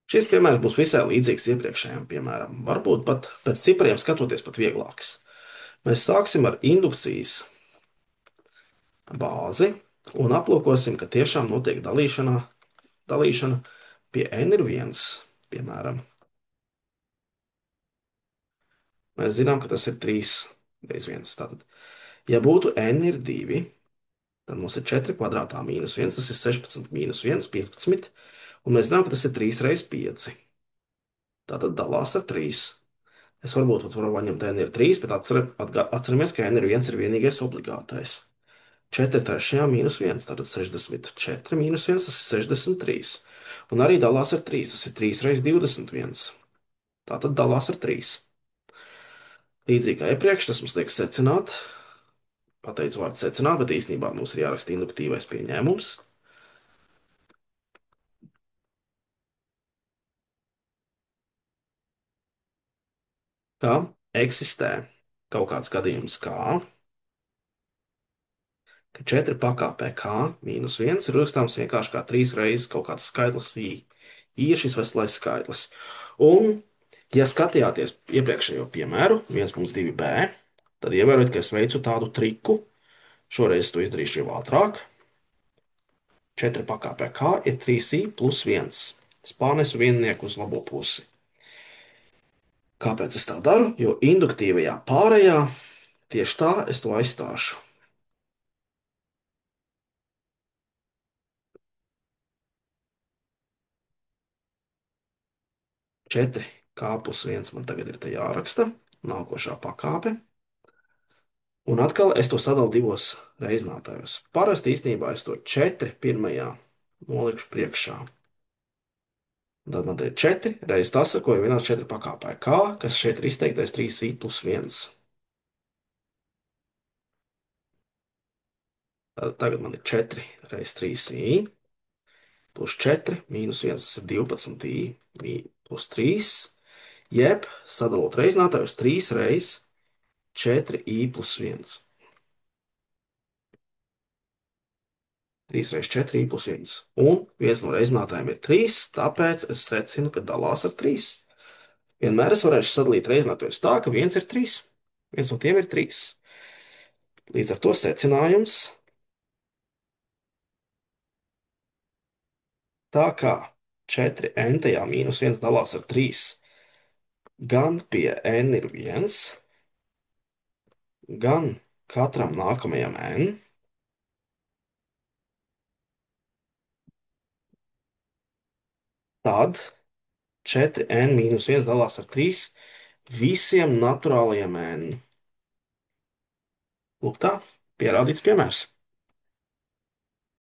Šis piemērs būs visai līdzīgs iepriekšējam piemēram, varbūt pat pēc cipriem skatoties pat vieglāks. Mēs sāksim ar indukcijas bāzi un aplūkosim, ka tiešām notiek dalīšana pie n ir 1, piemēram. Mēs zinām, ka tas ir 3 reiz 1. Tātad, ja būtu n ir 2, tad mums ir 4 kvadrātā mīnus 1, tas ir 16 mīnus 1, 15, un mēs zinām, ka tas ir 3 reiz 5. Tātad dalās ar 3. Es varbūt pat varu paņemt n ir 3, bet atceramies, ka n ir 1 ir vienīgais obligātais. 4 trešajā mīnus 1, tātad 64 mīnus 1, tas ir 63. Un arī dalās ar 3, tas ir 3 reiz 21. Tātad dalās ar 3. Līdzīgi kā iepriekš, tas mums liek secināt, pateicu vārdu secināt, bet īstenībā mums ir jāraksta induktīvais pieņēmums. Ka eksistē kaut kāds gadījums ka 4 pakāpē k mīnus 1 ir rakstāms vienkārši kā 3 reizes kaut kāds skaitlis i. I ir šis veselais skaitlis. Un, ja skatījāties iepriekšējo piemēru, 1,2b, tad ievērojiet, ka es veicu tādu triku. Šoreiz to izdarīšu jau ātrāk. 4 pakāpē k ir 3i plus 1. Es pārnesu viennieku uz labo pusi. Kāpēc es tā daru? Jo induktīvajā pārējā tieši tā es to aizstāšu. 4 k plus 1 man tagad ir te jāraksta. Nākošā pakāpe. Un atkal es to sadalu divos reizinātājos. Parasti īstenībā es to 4 pirmajā nolikšu priekšā. Un tad man te ir 4 reizes tas, ko ir vienās 4 pakāpē k, kas šeit ir izteiktais 3i plus 1. Tad tagad man ir 4 reizes 3i plus 4 mīnus 1, tas ir 12i plus 3, jeb sadalot reizinātājus 3 reizes 4i plus 1. 3 reizes 4i plus 1. Un viens no reizinātājiem ir 3, tāpēc es secinu, ka dalās ar 3. Vienmēr es varēšu sadalīt reizinātājus tā, ka viens ir 3. Viens no tiem ir 3. Līdz ar to secinājums. Tā kā 4n tajā mīnus 1 dalās ar 3, gan pie n ir 1, gan katram nākamajam n, tad 4n mīnus 1 dalās ar 3 visiem naturālajiem n. Lūk tā, pierādīts piemērs.